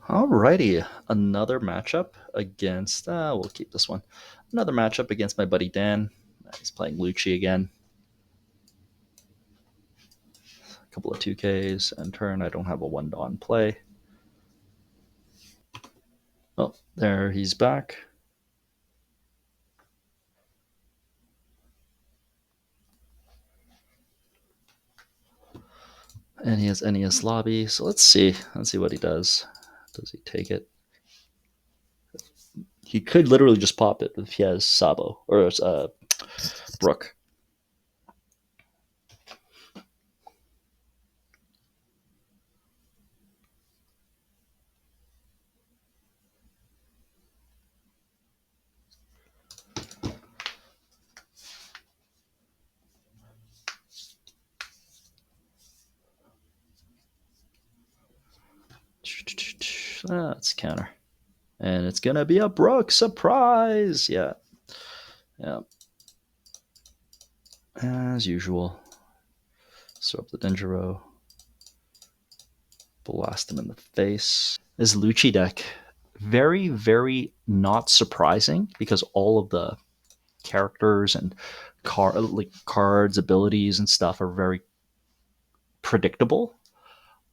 Alrighty, another matchup against. We'll keep this one. Another matchup against my buddy Dan. He's playing LUCCI again. A couple of 2Ks and turn. I don't have a 1 Dawn play. Oh, there he's back. And he has NES Lobby. So let's see. Let's see what he does. Does he take it? He could literally just pop it if he has Sabo or Brook. Let's counter. And it's going to be a Brook surprise. Yeah. Yeah. As usual. Throw up the Dendro. Blast him in the face. This LUCCI deck, very, very not surprising because all of the characters and cards, abilities, and stuff are very predictable.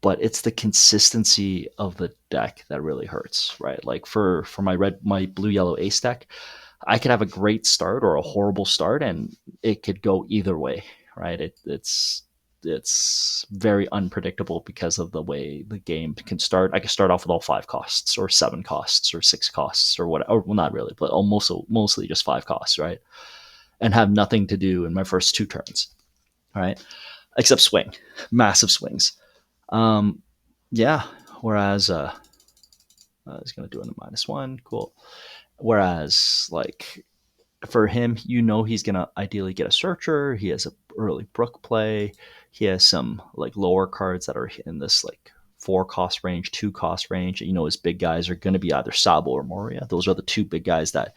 But it's the consistency of the deck that really hurts, right? Like for my blue yellow ace deck, I could have a great start or a horrible start, and it could go either way, right? It's very unpredictable because of the way the game can start. I can start off with all 5 costs, or 7 costs, or 6 costs, or whatever. Well, not really, but almost mostly just 5 costs, right? And have nothing to do in my first 2 turns, right? Except swing, massive swings. Um, yeah. Whereas he's gonna do it in a -1. Cool. Whereas like for him, he's gonna ideally get a searcher. He has a early Brook play. He has some like lower cards that are in this like 4 cost range, 2 cost range. His big guys are gonna be either Sabo or Moria. Those are the 2 big guys that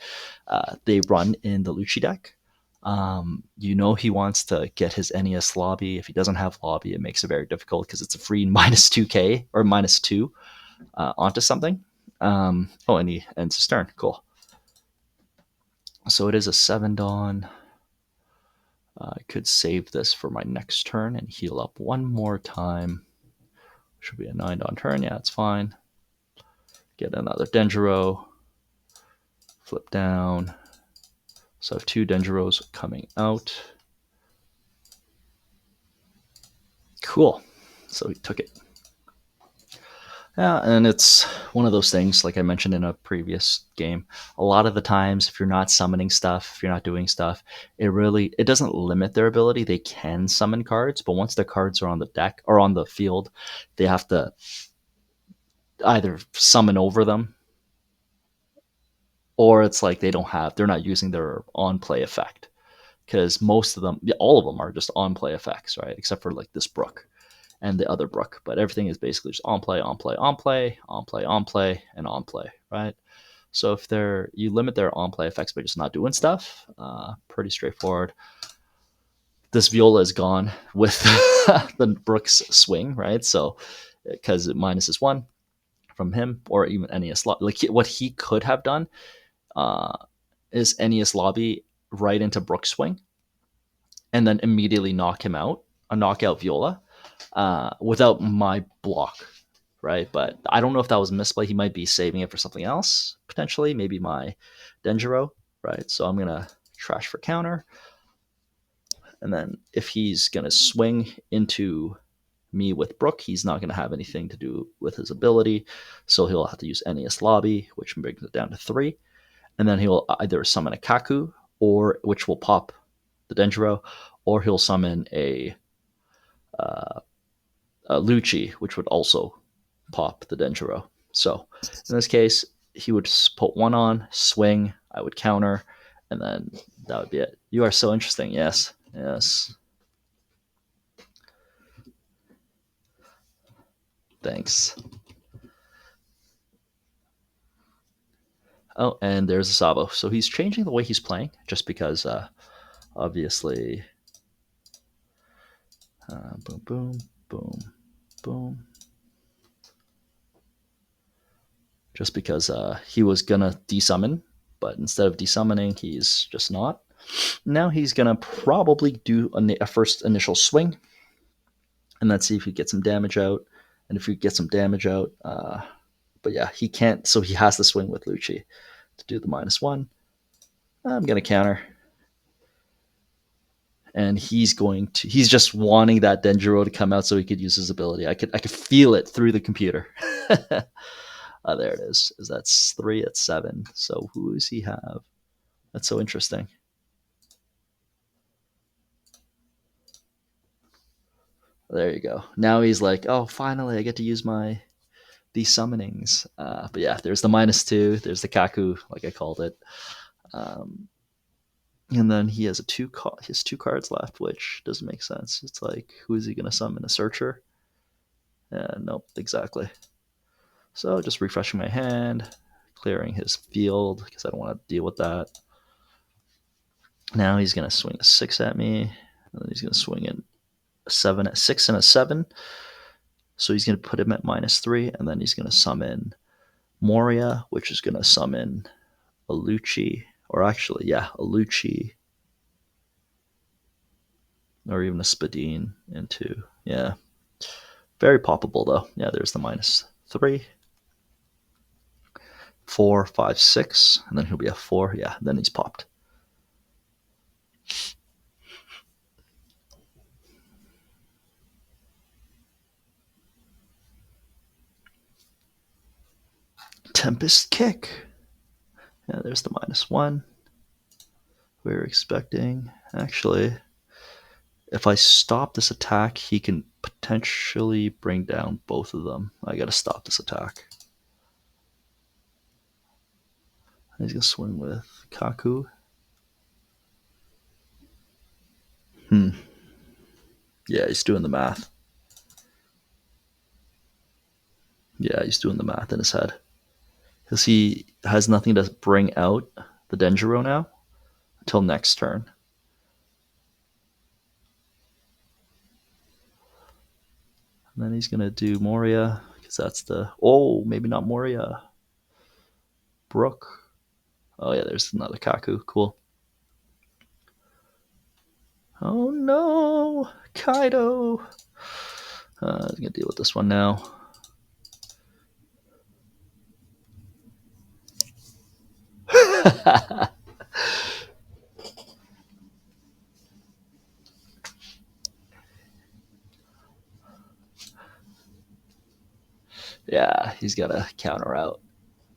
they run in the LUCCI deck. He wants to get his NES lobby. If he doesn't have lobby, it makes it very difficult because it's a free -2K or -2 onto something. And he ends his turn. Cool. So it is a 7 Dawn. I could save this for my next turn and heal up one more time. Should be a 9 Dawn turn. Yeah, it's fine. Get another Dendro. Flip down. So I have 2 Dendros coming out. Cool. So he took it. Yeah, and it's one of those things, like I mentioned in a previous game. A lot of the times, if you're not summoning stuff, if you're not doing stuff, it doesn't limit their ability. They can summon cards, but once the cards are on the deck or on the field, they have to either summon over them, or it's like they're not using their on play effect, because most of them, all of them are just on play effects, right? Except for like this Brook and the other Brook, but everything is basically just on play, on play, on play, on play, on play, and on play, right? So if you limit their on play effects by just not doing stuff, pretty straightforward. This Viola is gone with the Brook's swing, right? So because it -1 from him, or even NES like what he could have done uh, is NES lobby right into Brook's swing, and then immediately knock him out, a knockout Viola, without my block, right? But I don't know if that was a misplay. He might be saving it for something else, potentially, maybe my Denjiro, right? So I'm going to trash for counter. And then if he's going to swing into me with Brook, he's not going to have anything to do with his ability. So he'll have to use NES Lobby, which brings it down to 3. And then he'll either summon a Kaku, or which will pop the Denjiro, or he'll summon uh, a LUCCI, which would also pop the Denjiro. So in this case, he would put 1 on, swing, I would counter, and then that would be it. You are so interesting. Yes. Yes. Thanks. Oh, and there's a Sabo. So he's changing the way he's playing just because, obviously, boom, boom, boom, boom. just because he was gonna desummon, but instead of desummoning, he's just not. Now he's gonna probably do a first initial swing, and let's see if he gets some damage out. And if he gets some damage out, but yeah, he can't. So he has to swing with LUCCI to do the -1. I'm gonna counter, and he's just wanting that Denjiro to come out so he could use his ability. I could feel it through the computer. There it is. That's 3 at 7. So who does he have? That's so interesting. There you go. Now he's like, oh, finally I get to use my these summonings. But yeah, there's the -2. There's the Kaku, like I called it. And then he has he has 2 cards left, which doesn't make sense. It's like, who is he going to summon? A Searcher? Nope, exactly. So just refreshing my hand, clearing his field because I don't want to deal with that. Now he's going to swing a 6 at me, and then he's going to swing in a 6 and a 7. So he's going to put him at -3, and then he's going to summon Moria, which is going to summon a LUCCI, or actually, yeah, a LUCCI, or even a Spadine into, yeah. Very poppable, though. Yeah, there's the -3. 4, 5, 6, and then he'll be a 4. Yeah, then he's popped. Tempest Kick. Yeah, there's the -1. We were expecting. Actually, if I stop this attack, he can potentially bring down both of them. I gotta stop this attack. He's gonna swing with Kaku. Yeah, he's doing the math. Yeah, he's doing the math in his head. Because he has nothing to bring out the Denjiro now until next turn. And then he's going to do Moria, because that's the... Oh, maybe not Moria. Brook. Oh, yeah, there's another Kaku. Cool. Oh, no. Kaido. I'm going to deal with this one now. Yeah, he's got to counter out.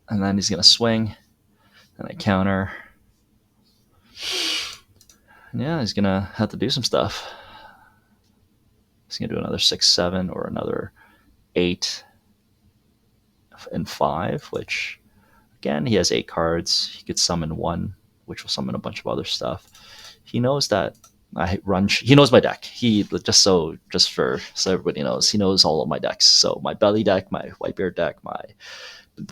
And then he's going to swing. And I counter. Yeah, he's going to have to do some stuff. He's going to do another 6, 7, or another 8 and 5, which, again, he has 8 cards. He could summon 1, which will summon a bunch of other stuff. He knows that he knows my deck. Just so everybody knows, he knows all of my decks. So my belly deck, my Whitebeard deck, my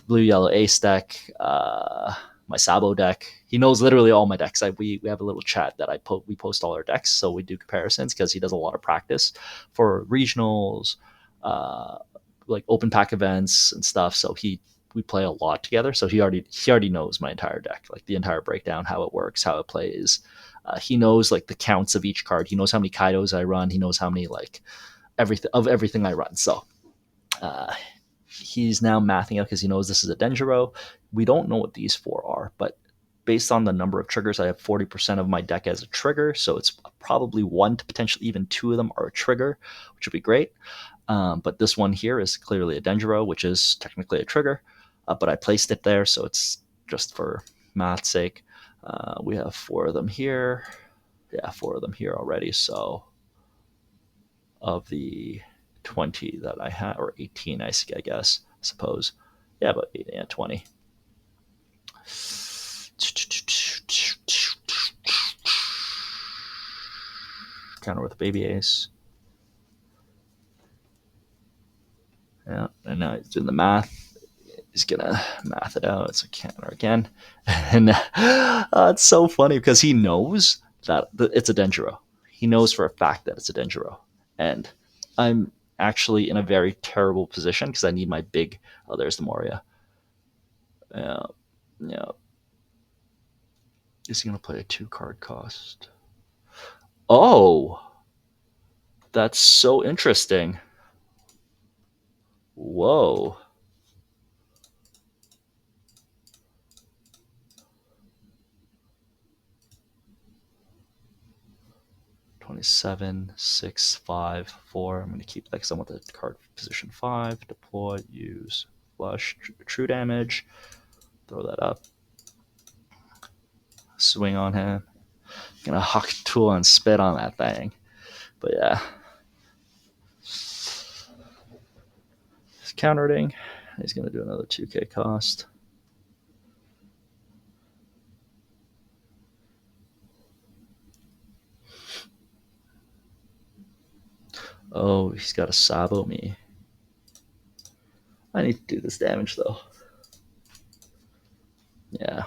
blue yellow ace deck, my Sabo deck. He knows literally all my decks. We have a little chat that we post all our decks, so we do comparisons because he does a lot of practice for regionals, like open pack events and stuff. So we play a lot together. So he already knows my entire deck, like the entire breakdown, how it works, how it plays. He knows like the counts of each card. He knows how many Kaidos I run. He knows how many like everything I run. So he's now mathing out because he knows this is a Denjiro. We don't know what these 4 are, but based on the number of triggers, I have 40% of my deck as a trigger. So it's probably 1 to potentially even 2 of them are a trigger, which would be great. But this one here is clearly a Denjiro, which is technically a trigger. But I placed it there, so it's just for math's sake. We have 4 of them here. Yeah, 4 of them here already. So of the 20 that I had, or 18, I guess, I suppose. Yeah, but 20. Counter with baby ace. Yeah, and now he's doing the math. He's gonna math it out. It's a counter again, and it's so funny because he knows that it's a Denjiro. He knows for a fact that it's a Denjiro, and I'm actually in a very terrible position because I need my big. Oh, there's the Moria. Yeah, yeah. Is he gonna play a 2 card cost? Oh, that's so interesting. Whoa. 27, 6, 5, 4. I'm going to keep that because I want the card position 5. Deploy, use, flush, true damage. Throw that up. Swing on him. Gonna huck tool and spit on that thing. But yeah. He's countering. He's gonna do another 2k cost. Oh, he's got to sabo me. I need to do this damage though. Yeah.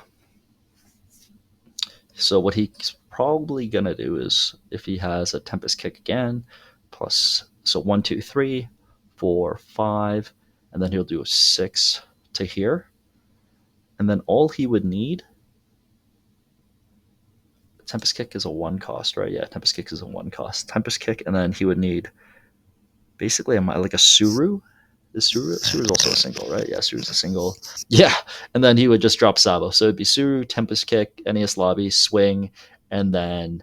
So what he's probably gonna do is if he has a Tempest Kick again, plus so 1, 2, 3, 4, 5, and then he'll do a 6 to here. And then all he would need Tempest Kick is a 1 cost, right? Yeah, Tempest Kick is a 1 cost. Tempest Kick, and then he would need basically like a Suru. Is Suru's also a single, right? Yeah, Suru's a single. Yeah, and then he would just drop Sabo. So it'd be Suru, Tempest Kick, NES Lobby, Swing, and then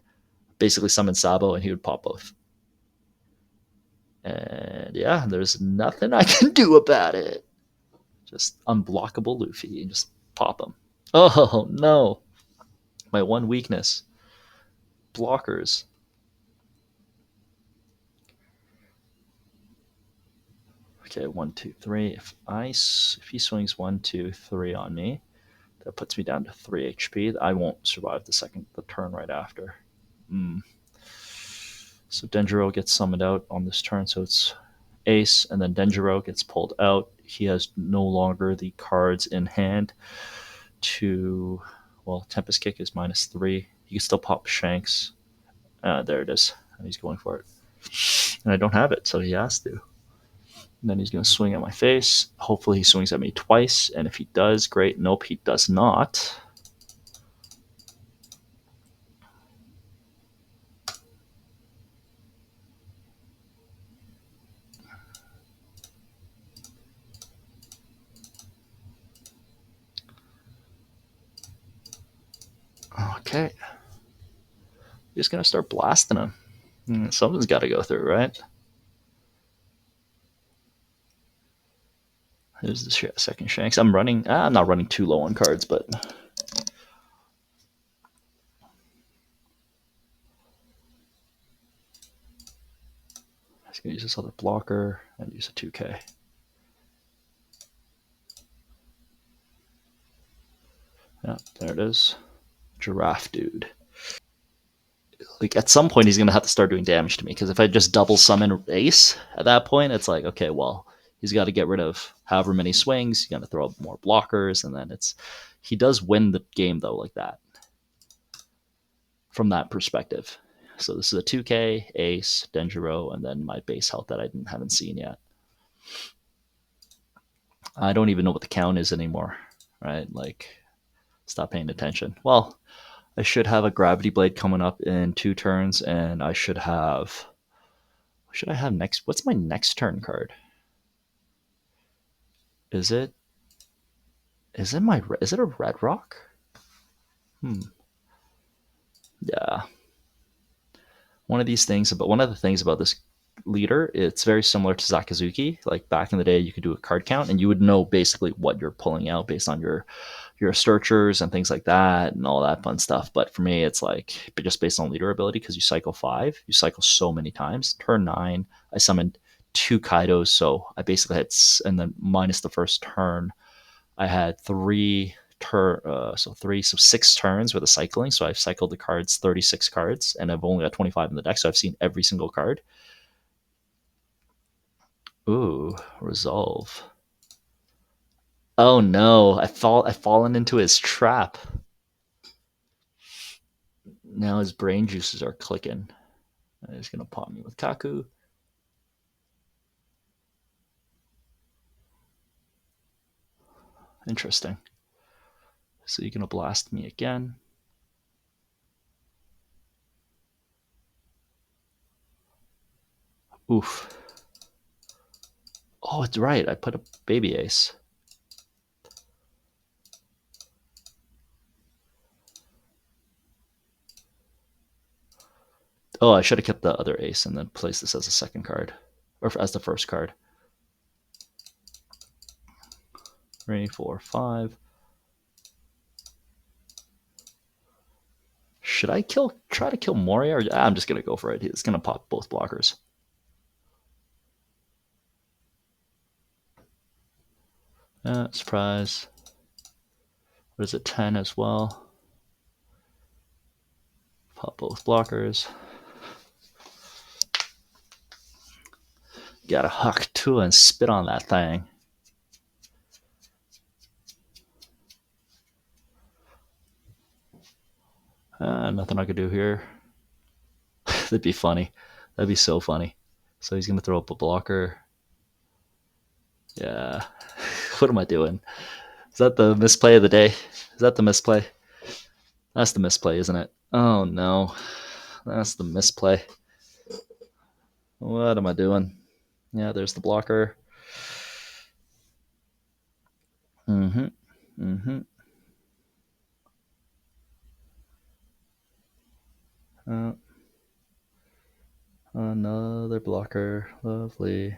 basically summon Sabo, and he would pop both. And yeah, there's nothing I can do about it. Just unblockable Luffy and just pop him. Oh no, my one weakness: blockers. Okay, 1, 2, 3. If he swings 1, 2, 3 on me, that puts me down to 3 HP. I won't survive the turn right after. Mm. So Denjiro gets summoned out on this turn, so it's Ace, and then Denjiro gets pulled out. He has no longer the cards in hand to. Well, Tempest Kick is -3. He can still pop Shanks. There it is. And he's going for it. And I don't have it, so he has to. And then he's going to swing at my face. Hopefully, he swings at me twice. And if he does, great. Nope, he does not. Okay. Just going to start blasting him. Something's got to go through, right? Here's the second Shanks. I'm not running too low on cards, but I'm just going to use this other blocker and use a 2k. Yeah, there it is. Giraffe dude. Like at some point he's gonna have to start doing damage to me because if I just double summon Ace at that point, it's like okay, well he's got to get rid of however many swings. He's gonna throw up more blockers, and then he does win the game though like that from that perspective. So this is a 2k Ace Denjiro, and then my base health that I haven't seen yet. I don't even know what the count is anymore, right? Like stop paying attention. Well, I should have a Gravity Blade coming up in 2 turns, and I should have. What should I have next? What's my next turn card? Is it? Is it my? Is it a Red Rock? Hmm. Yeah. One of these things, but one of the things about this leader, it's very similar to Sakazuki. Like back in the day, you could do a card count, and you would know basically what you're pulling out based on your searchers and things like that and all that fun stuff. But for me, it's like just based on leader ability because you cycle 5, you cycle so many times. Turn 9, I summoned 2 Kaidos, so I basically had, and then minus the first turn, I had 6 turns with a cycling. So I've cycled the cards 36 cards, and I've only got 25 in the deck. So I've seen every single card. Ooh, resolve. Oh no, I've fallen into his trap. Now his brain juices are clicking. He's gonna pop me with Kaku. Interesting. So you're gonna blast me again. Oof. Oh, it's right. I put a baby ace. Oh, I should have kept the other ace and then placed this as a second card. Or as the first card. 3, 4, 5. Should I try to kill Moria? Or, I'm just going to go for it. It's going to pop both blockers. Surprise. What is it, 10 as well? Pop both blockers. Got a huck too and spit on that thing. Nothing I could do here. That'd be funny. That'd be so funny. So he's going to throw up a blocker. Yeah. What am I doing? Is that the misplay of the day? Is that the misplay? That's the misplay, isn't it? Oh no. That's the misplay. What am I doing? Yeah, there's the blocker. Mm-hmm. Mm-hmm. Another blocker. Lovely.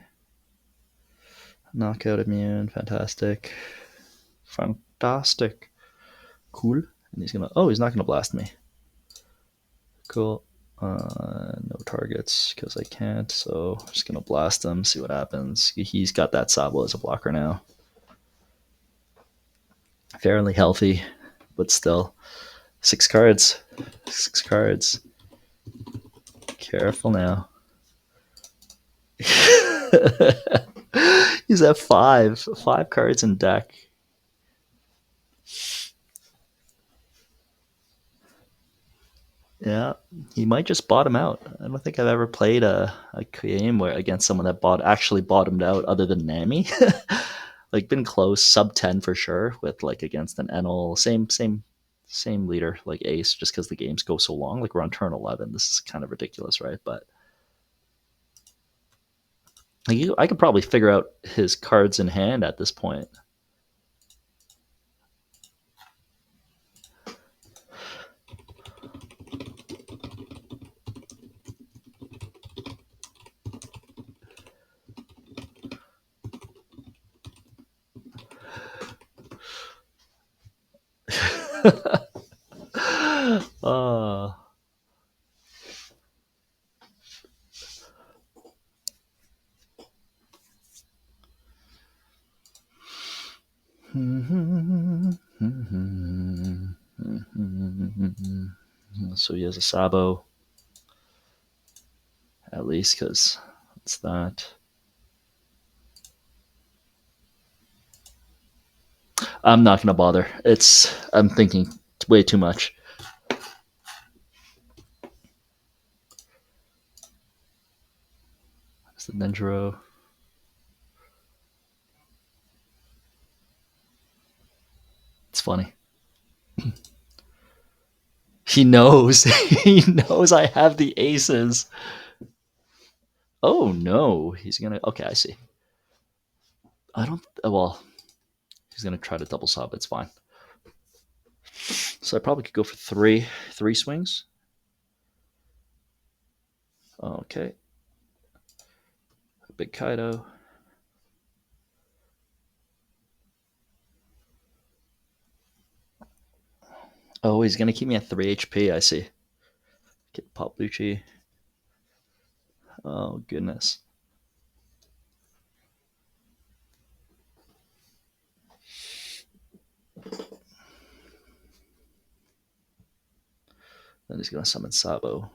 Knockout immune. Fantastic. Fantastic. Cool. And he's gonna. Oh, he's not gonna blast me. Cool. No targets because I can't. So I'm just gonna blast him. See what happens. He's got that Sabo as a blocker now. Fairly healthy, but still. 6 cards. 6 cards. Careful now. He's at 5. 5 cards in deck. Yeah, he might just bottom out. I don't think I've ever played a game where against someone that actually bottomed out other than Nami. Like been close, sub 10 for sure, with like against an Enel, same leader, like Ace, just because the games go so long. Like we're on turn 11. This is kind of ridiculous, right? But like, I could probably figure out his cards in hand at this point. uh, so he has a Sabo, at least, because it's that. I'm not gonna bother. I'm thinking way too much. It's the Ninjaro. It's funny. He knows. He knows I have the aces. Oh no, he's gonna. Okay, I see. I don't. Well, he's gonna try to double sub. It's fine. So I probably could go for three swings. Okay. Big Kaido. Oh, he's gonna keep me at 3 HP. I see. Get Pop LUCCI. Oh goodness. Then he's gonna summon Sabo.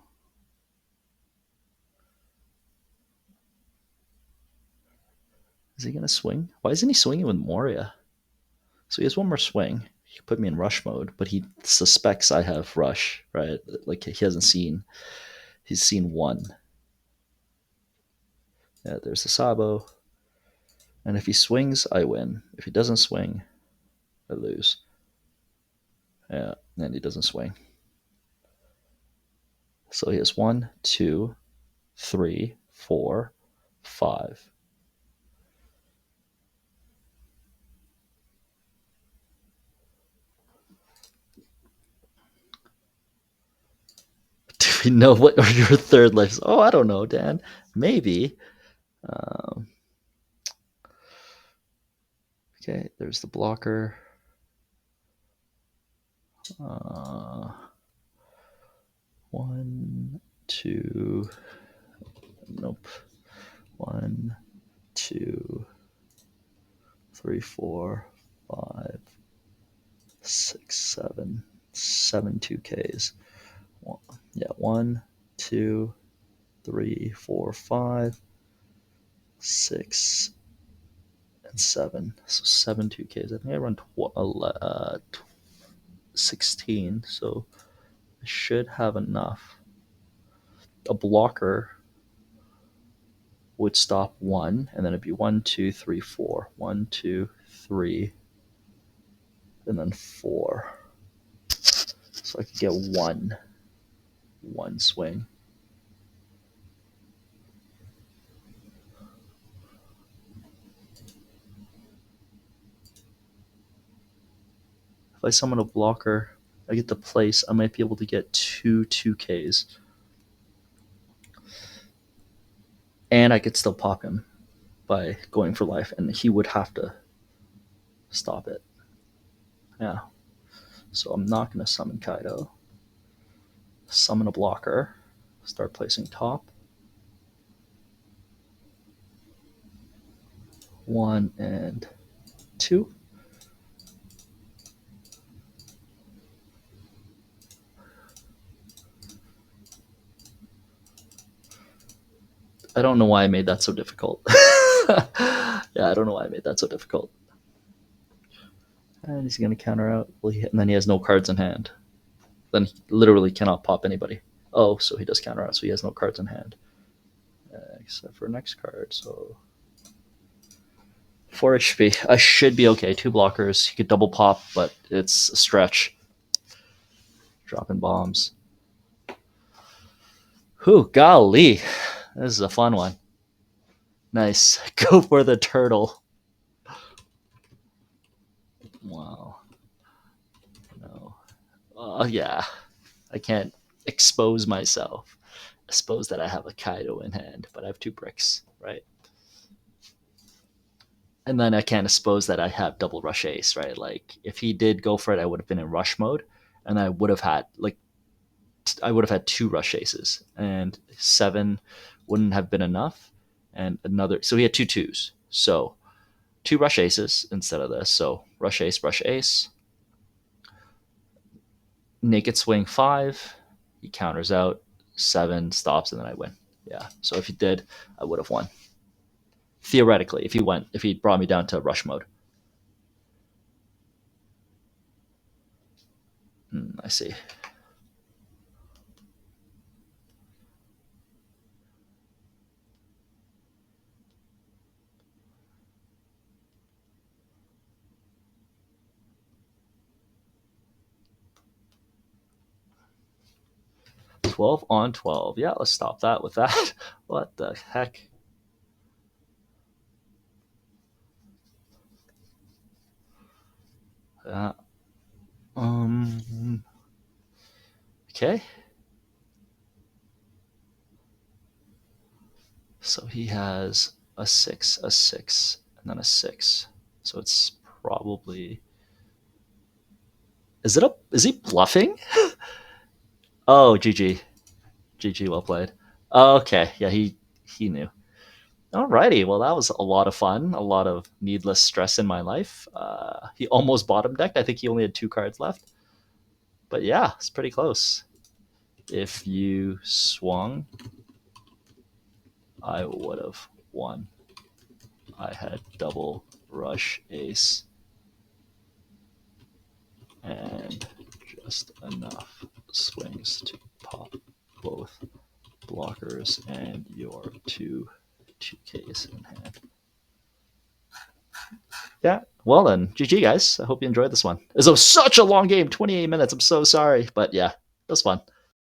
Is he gonna swing? Why isn't he swinging with Moria? So he has one more swing. He put me in rush mode, but he suspects I have rush, right? Like he hasn't seen. He's seen one. Yeah, there's the Sabo. And if he swings, I win. If he doesn't swing, I lose. Yeah, and he doesn't swing. So he has 1, 2, 3, 4, 5. Do we know what are your third lives? Oh, I don't know, Dan. Maybe. Um, okay, there's the blocker. Uh, 1, 2. Nope. 1, 2, 3, 4, 5, 6, 7. 7 2Ks. Yeah, 1, 2, 3, 4, 5, 6, and 7. So 7 2Ks. I think I run 16, so I should have enough. A blocker would stop 1, and then it'd be 1, 2, 3, 4. 1, 2, 3, and then 4. So I could get one swing. If I summon a blocker, I get the place, I might be able to get 2 2Ks. And I could still pop him by going for life, and he would have to stop it. Yeah. So I'm not going to summon Kaido. Summon a blocker. Start placing top. 1 and 2. I don't know why I made that so difficult. Yeah, I don't know why I made that so difficult. And he's going to counter out. And then he has no cards in hand. Then he literally cannot pop anybody. Oh, so he does counter out, so he has no cards in hand. Except for next card, so 4 HP. I should be okay. 2 blockers. He could double pop, but it's a stretch. Dropping bombs. Whew, golly. This is a fun one. Nice. Go for the turtle. Wow. No. Yeah. I can't expose myself. I suppose that I have a Kaido in hand, but I have 2 bricks, right? And then I can't expose that I have double rush ace, right? Like if he did go for it, I would have been in rush mode, and I would have had I would have had 2 rush aces, and 7 wouldn't have been enough, and another. So he had 2 2s. So 2 rush aces instead of this. So rush ace, naked swing 5. He counters out 7, stops, and then I win. Yeah. So if he did, I would have won. Theoretically, if he brought me down to rush mode. I see. $12 on 12. Yeah, let's stop that with that. What the heck? Uh, um. Okay. So he has a 6, and then a 6. So it's probably. Is he bluffing? Oh, GG. GG, well played. Okay, yeah, he knew. Alrighty, well that was a lot of fun, a lot of needless stress in my life. He almost bottom decked. I think he only had 2 cards left, but yeah, it's pretty close. If you swung, I would have won. I had double rush ace and just enough swings to pop both blockers and your 2 2Ks in hand. Yeah, well then, GG guys. I hope you enjoyed this one. It was such a long game, 28 minutes. I'm so sorry, but yeah, it was fun.